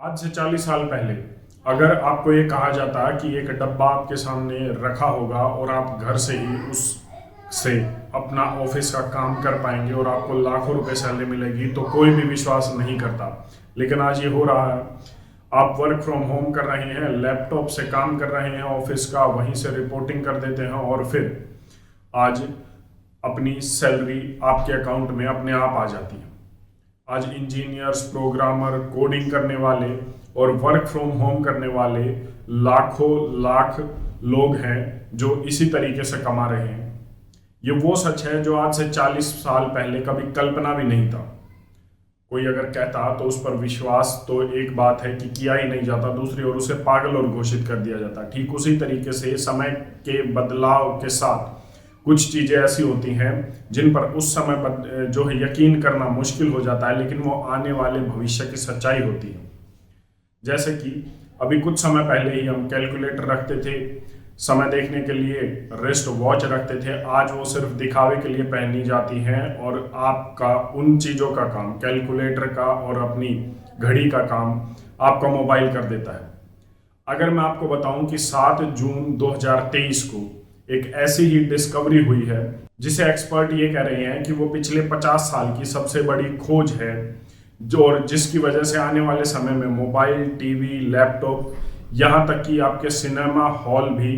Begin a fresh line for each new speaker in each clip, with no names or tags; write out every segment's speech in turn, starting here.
आज से 40 साल पहले अगर आपको ये कहा जाता कि एक डब्बा आपके सामने रखा होगा और आप घर से ही उस से अपना ऑफिस का काम कर पाएंगे और आपको लाखों रुपए सैलरी मिलेगी, तो कोई भी विश्वास नहीं करता। लेकिन आज ये हो रहा है। आप वर्क फ्रॉम होम कर रहे हैं, लैपटॉप से काम कर रहे हैं ऑफिस का, वहीं से रिपोर्टिंग कर देते हैं और फिर आज अपनी सैलरी आपके अकाउंट में अपने आप आ जाती है। आज इंजीनियर्स, प्रोग्रामर, कोडिंग करने वाले और वर्क फ्रॉम होम करने वाले लाखों लाख लोग हैं जो इसी तरीके से कमा रहे हैं। ये वो सच है जो आज से 40 साल पहले कभी कल्पना भी नहीं था। कोई अगर कहता तो उस पर विश्वास तो एक बात है कि किया ही नहीं जाता, दूसरी ओर उसे पागल और घोषित कर दिया जाता। ठीक उसी तरीके से समय के बदलाव के साथ कुछ चीज़ें ऐसी होती हैं जिन पर उस समय पर जो है यकीन करना मुश्किल हो जाता है, लेकिन वो आने वाले भविष्य की सच्चाई होती है। जैसे कि अभी कुछ समय पहले ही हम कैलकुलेटर रखते थे, समय देखने के लिए रिस्ट वॉच रखते थे, आज वो सिर्फ दिखावे के लिए पहनी जाती हैं और आपका उन चीज़ों का काम, कैलकुलेटर का और अपनी घड़ी का काम आपका मोबाइल कर देता है। अगर मैं आपको बताऊं कि 7 जून 2023 को एक ऐसी ही डिस्कवरी हुई है जिसे एक्सपर्ट ये कह रहे हैं कि वो पिछले 50 साल की सबसे बड़ी खोज है, जो और जिसकी वजह से आने वाले समय में मोबाइल, टीवी, लैपटॉप, यहाँ तक कि आपके सिनेमा हॉल भी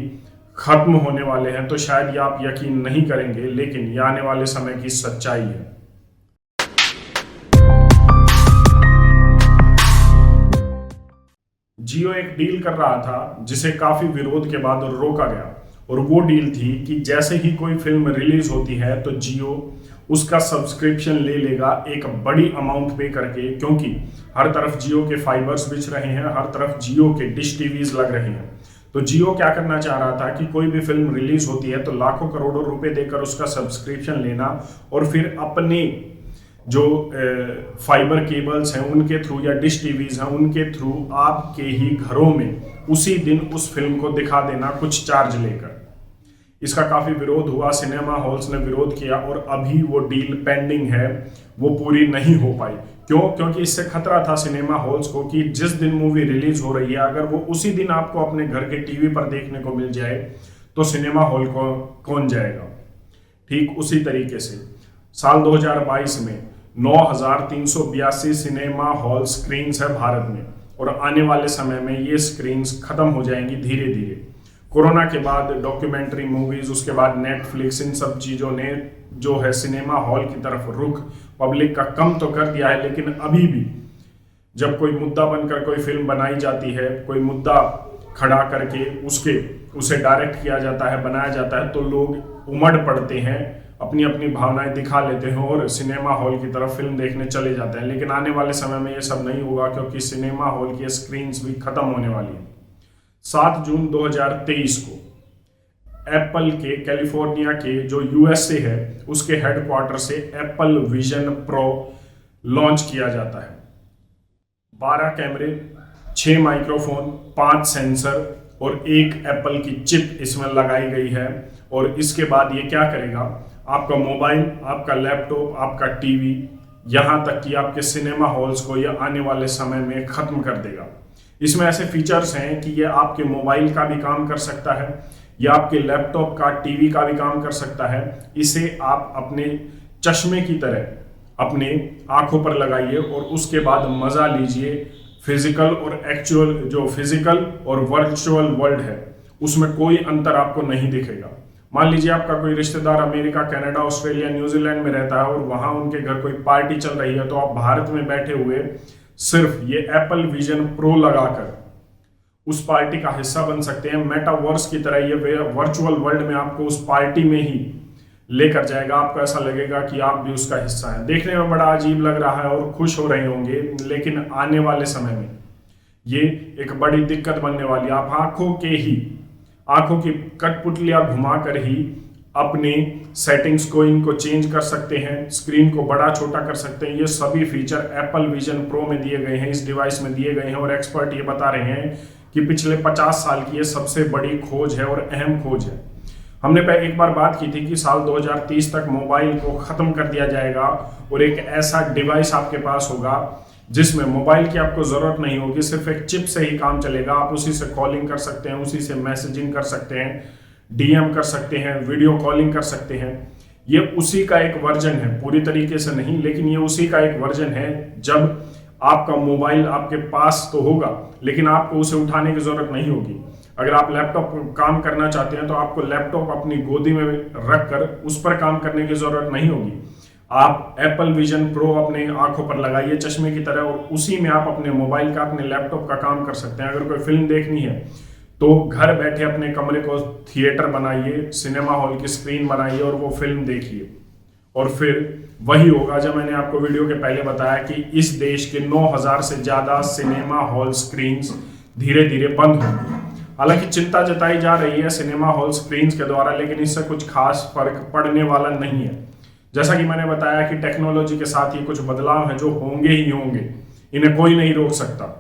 खत्म होने वाले हैं, तो शायद ये आप यकीन नहीं करेंगे, लेकिन ये आने वाले समय की सच्चाई है। जियो एक डील कर रहा था जिसे काफी विरोध के बाद रोका गया, और वो डील थी कि जैसे ही कोई फिल्म रिलीज होती है तो जियो उसका सब्सक्रिप्शन ले लेगा एक बड़ी अमाउंट पे करके, क्योंकि हर तरफ जियो के फाइबर्स बिछ रहे हैं, हर तरफ जियो के डिश टीवीज लग रहे हैं। तो जियो क्या करना चाह रहा था कि कोई भी फिल्म रिलीज होती है तो लाखों करोड़ों रुपए देकर उसका सब्सक्रिप्शन लेना और फिर अपने जो फाइबर केबल्स हैं उनके थ्रू या डिश टीवीज हैं उनके थ्रू आपके ही घरों में उसी दिन उस फिल्म को दिखा देना कुछ चार्ज लेकर। इसका काफी विरोध हुआ, सिनेमा हॉल्स ने विरोध किया और अभी वो डील पेंडिंग है, वो पूरी नहीं हो पाई। क्यों? क्योंकि इससे खतरा था सिनेमा हॉल्स को कि जिस दिन मूवी रिलीज हो रही है अगर वो उसी दिन आपको अपने घर के टीवी पर देखने को मिल जाए तो सिनेमा हॉल को कौन जाएगा। ठीक उसी तरीके से साल 2022 में 9,382 सिनेमा हॉल स्क्रीन्स है भारत में, और आने वाले समय में ये स्क्रीन्स खत्म हो जाएंगी धीरे धीरे। कोरोना के बाद डॉक्यूमेंट्री मूवीज, उसके बाद नेटफ्लिक्स, इन सब चीज़ों ने जो है सिनेमा हॉल की तरफ रुख पब्लिक का कम तो कर दिया है, लेकिन अभी भी जब कोई मुद्दा बनकर कोई फिल्म बनाई जाती है, कोई मुद्दा खड़ा करके उसे डायरेक्ट किया जाता है, बनाया जाता है, तो लोग उमड़ पड़ते हैं, अपनी अपनी भावनाएं दिखा लेते हैं और सिनेमा हॉल की तरफ फिल्म देखने चले जाते हैं। लेकिन आने वाले समय में ये सब नहीं होगा, क्योंकि सिनेमा हॉल की स्क्रीन्स भी खत्म होने वाली है। 7 जून 2023 को एप्पल के कैलिफोर्निया के जो यूएसए है उसके हेडक्वार्टर से एप्पल विजन प्रो लॉन्च किया जाता है। 12 कैमरे, 6 माइक्रोफोन, 5 सेंसर और एक एप्पल की चिप इसमें लगाई गई है। और इसके बाद ये क्या करेगा, आपका मोबाइल, आपका लैपटॉप, आपका टीवी, यहाँ तक कि आपके सिनेमा हॉल्स को ये आने वाले समय में खत्म कर देगा। इसमें ऐसे फीचर्स हैं कि ये आपके मोबाइल का भी काम कर सकता है, या आपके लैपटॉप का, टीवी का भी काम कर सकता है। इसे आप अपने चश्मे की तरह अपने आंखों पर लगाइए और उसके बाद मजा लीजिए। फिजिकल और एक्चुअल, जो फिजिकल और वर्चुअल वर्ल्ड है उसमें कोई अंतर आपको नहीं दिखेगा। मान लीजिए आपका कोई रिश्तेदार अमेरिका, कनाडा, ऑस्ट्रेलिया, न्यूजीलैंड में रहता है और वहां उनके घर कोई पार्टी चल रही है, तो आप भारत में बैठे हुए सिर्फ ये एप्पल विजन प्रो लगाकर उस पार्टी का हिस्सा बन सकते हैं। मेटावर्स की तरह ये वर्चुअल वर्ल्ड में आपको उस पार्टी में ही लेकर जाएगा। आपको ऐसा लगेगा कि आप भी उसका हिस्सा हैं। देखने में बड़ा अजीब लग रहा है और खुश हो रहे होंगे, लेकिन आने वाले समय में ये एक बड़ी दिक्कत बनने वाली है। आप आंखों की कठपुतलियां घुमाकर ही अपने सेटिंग्स को, इनको चेंज कर सकते हैं, स्क्रीन को बड़ा छोटा कर सकते हैं। ये सभी फीचर एप्पल विजन प्रो में दिए गए हैं, इस डिवाइस में दिए गए हैं, और एक्सपर्ट ये बता रहे हैं कि पिछले 50 साल की ये सबसे बड़ी खोज है और अहम खोज है। हमने एक बार बात की थी कि साल 2030 तक मोबाइल को खत्म कर दिया जाएगा और एक ऐसा डिवाइस आपके पास होगा जिसमें मोबाइल की आपको ज़रूरत नहीं होगी, सिर्फ एक चिप से ही काम चलेगा। आप उसी से कॉलिंग कर सकते हैं, उसी से मैसेजिंग कर सकते हैं, डीएम कर सकते हैं, वीडियो कॉलिंग कर सकते हैं। ये उसी का एक वर्जन है, पूरी तरीके से नहीं, लेकिन ये उसी का एक वर्जन है। जब आपका मोबाइल आपके पास तो होगा, लेकिन आपको उसे उठाने की ज़रूरत नहीं होगी। अगर आप लैपटॉप पर काम करना चाहते हैं तो आपको लैपटॉप अपनी गोदी में रखकर उस पर काम करने की ज़रूरत नहीं होगी। आप एप्पल विजन प्रो अपने आंखों पर लगाइए चश्मे की तरह, और उसी में आप अपने मोबाइल का, अपने लैपटॉप का काम कर सकते हैं। अगर कोई फिल्म देखनी है तो घर बैठे अपने कमरे को थिएटर बनाइए, सिनेमा हॉल की स्क्रीन बनाइए और वो फिल्म देखिए। और फिर वही होगा जब मैंने आपको वीडियो के पहले बताया कि इस देश के 9,000 से ज़्यादा सिनेमा हॉल स्क्रीन्स धीरे धीरे बंद होंगी। हालांकि चिंता जताई जा रही है सिनेमा हॉल स्क्रीन्स के द्वारा, लेकिन इससे कुछ खास फर्क पड़ने वाला नहीं है। जैसा कि मैंने बताया कि टेक्नोलॉजी के साथ ही कुछ बदलाव हैं जो होंगे ही होंगे, इन्हें कोई नहीं रोक सकता।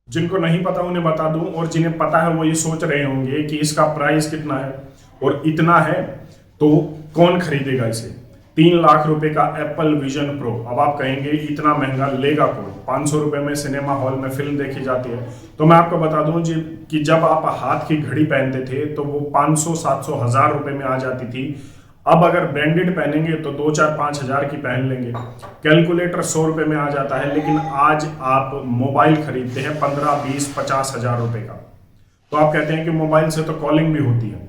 जिनको नहीं पता उन्हें बता दूं, और जिन्हें पता है वो ये सोच रहे होंगे कि इसका प्राइस कितना है, और इतना है तो कौन खरीदेगा इसे। 3 लाख रुपए का एप्पल विजन प्रो। अब आप कहेंगे इतना महंगा लेगा कौन, 500 रुपए में सिनेमा हॉल में फिल्म देखी जाती है। तो मैं आपको बता दूं जी कि जब आप हाथ की घड़ी पहनते थे तो वो 500, 700, 1000 रुपए में आ जाती थी। अब अगर ब्रांडेड पहनेंगे तो 2, 4, 5 हजार की पहन लेंगे। कैलकुलेटर 100 रुपए में आ जाता है, लेकिन आज आप मोबाइल खरीदते हैं 15, 20, 50 हजार रुपए का। तो आप कहते हैं कि मोबाइल से तो कॉलिंग भी होती है।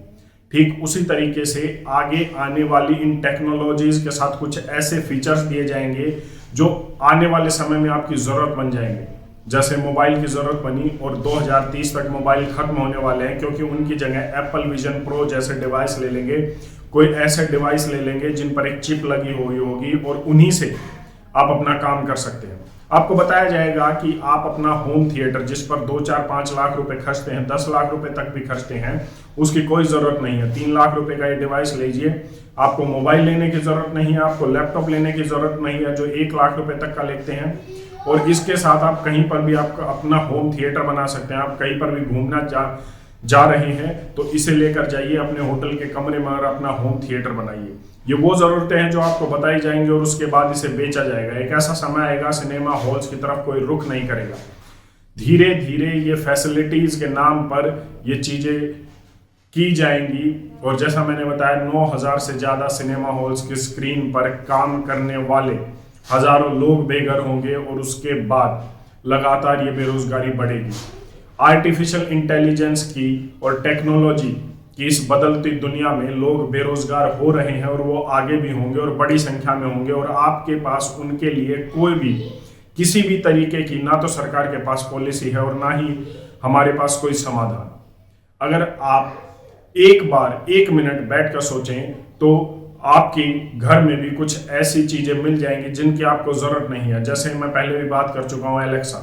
ठीक उसी तरीके से आगे आने वाली इन टेक्नोलॉजीज के साथ कुछ ऐसे फीचर्स दिए जाएंगे जो आने वाले समय में आपकी जरूरत बन जाएंगे। जैसे मोबाइल की जरूरत बनी और 2030 तक मोबाइल खत्म होने वाले हैं, क्योंकि उनकी जगह एप्पल विजन प्रो जैसे डिवाइस ले लेंगे, कोई ऐसे डिवाइस ले लेंगे जिन पर एक चिप लगी हुई होगी, और उन्हीं से आप अपना काम कर सकते हैं। आपको बताया जाएगा कि आप अपना होम थिएटर जिस पर 2, 4, 5 लाख रुपए खर्चते हैं, 10 लाख रुपए तक भी खर्चते हैं, उसकी कोई जरूरत नहीं है। 3 लाख रुपए का ये डिवाइस लीजिए, आपको मोबाइल लेने की जरूरत नहीं है, आपको लैपटॉप लेने की जरूरत नहीं है जो 1 लाख रुपए तक का लेते हैं। और इसके साथ आप कहीं पर भी आपका अपना होम थिएटर बना सकते हैं। आप कहीं पर भी घूमना जा रहे हैं तो इसे लेकर जाइए अपने होटल के कमरे में और अपना होम थिएटर बनाइए। ये वो ज़रूरतें हैं जो आपको बताई जाएंगी और उसके बाद इसे बेचा जाएगा। एक ऐसा समय आएगा सिनेमा हॉल्स की तरफ कोई रुख नहीं करेगा। धीरे धीरे ये फैसिलिटीज़ के नाम पर ये चीज़ें की जाएंगी। और जैसा मैंने बताया 9,000 से ज़्यादा सिनेमा हॉल्स की स्क्रीन पर काम करने वाले हज़ारों लोग बेघर होंगे, और उसके बाद लगातार ये बेरोजगारी बढ़ेगी। आर्टिफिशियल इंटेलिजेंस की और टेक्नोलॉजी की इस बदलती दुनिया में लोग बेरोजगार हो रहे हैं, और वो आगे भी होंगे और बड़ी संख्या में होंगे। और आपके पास उनके लिए कोई भी किसी भी तरीके की ना तो सरकार के पास पॉलिसी है और ना ही हमारे पास कोई समाधान। अगर आप एक बार 1 मिनट बैठ कर सोचें तो आपके घर में भी कुछ ऐसी चीजें मिल जाएंगी जिनकी आपको जरूरत नहीं है। जैसे मैं पहले भी बात कर चुका हूं, एलेक्सा,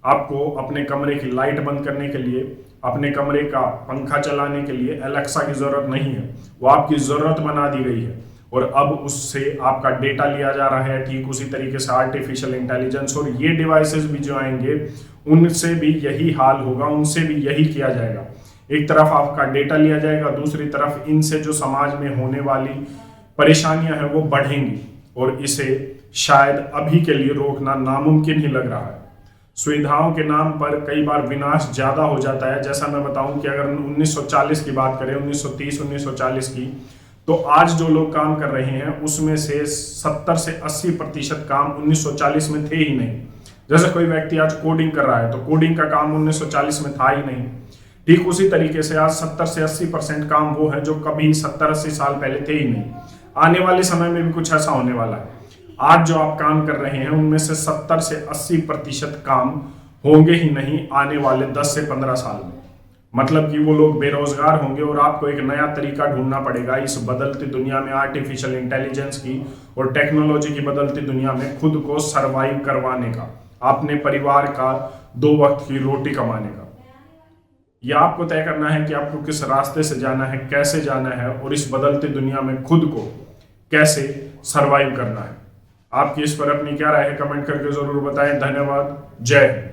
आपको अपने कमरे की लाइट बंद करने के लिए, अपने कमरे का पंखा चलाने के लिए एलेक्सा की जरूरत नहीं है, वो आपकी जरूरत बना दी गई है। और अब उससे आपका डेटा लिया जा रहा है। ठीक उसी तरीके से आर्टिफिशियल इंटेलिजेंस और ये डिवाइसेस भी जो आएंगे उनसे भी यही हाल होगा, उनसे भी यही किया जाएगा। एक तरफ आपका डेटा लिया जाएगा, दूसरी तरफ इनसे जो समाज में होने वाली परेशानियां हैं वो बढ़ेंगी, और इसे शायद अभी के लिए रोकना नामुमकिन ही लग रहा है। सुविधाओं के नाम पर कई बार विनाश ज्यादा हो जाता है। जैसा मैं बताऊं कि अगर 1940 की बात करें, 1930, 1940 की, तो आज जो लोग काम कर रहे हैं उसमें से 70 से 80% काम 1940 में थे ही नहीं। जैसे कोई व्यक्ति आज कोडिंग कर रहा है तो कोडिंग का काम 1940 में था ही नहीं। ठीक उसी तरीके से आज 70 से 80% काम वो है जो कभी 70-80 साल पहले थे ही नहीं। आने वाले समय में भी कुछ ऐसा होने वाला है। आज जो आप काम कर रहे हैं उनमें से 70 से 80% काम होंगे ही नहीं आने वाले 10 से 15 साल में। मतलब कि वो लोग बेरोजगार होंगे और आपको एक नया तरीका ढूंढना पड़ेगा इस बदलती दुनिया में, आर्टिफिशियल इंटेलिजेंस की और टेक्नोलॉजी की बदलती दुनिया में खुद को सरवाइव करवाने का, अपने परिवार का 2 वक्त की रोटी कमाने का। यह आपको तय करना है कि आपको किस रास्ते से जाना है, कैसे जाना है, और इस बदलती दुनिया में खुद को कैसे सरवाइव करना है। आपकी इस पर अपनी क्या राय है कमेंट करके जरूर बताएं। धन्यवाद। जय हिंद।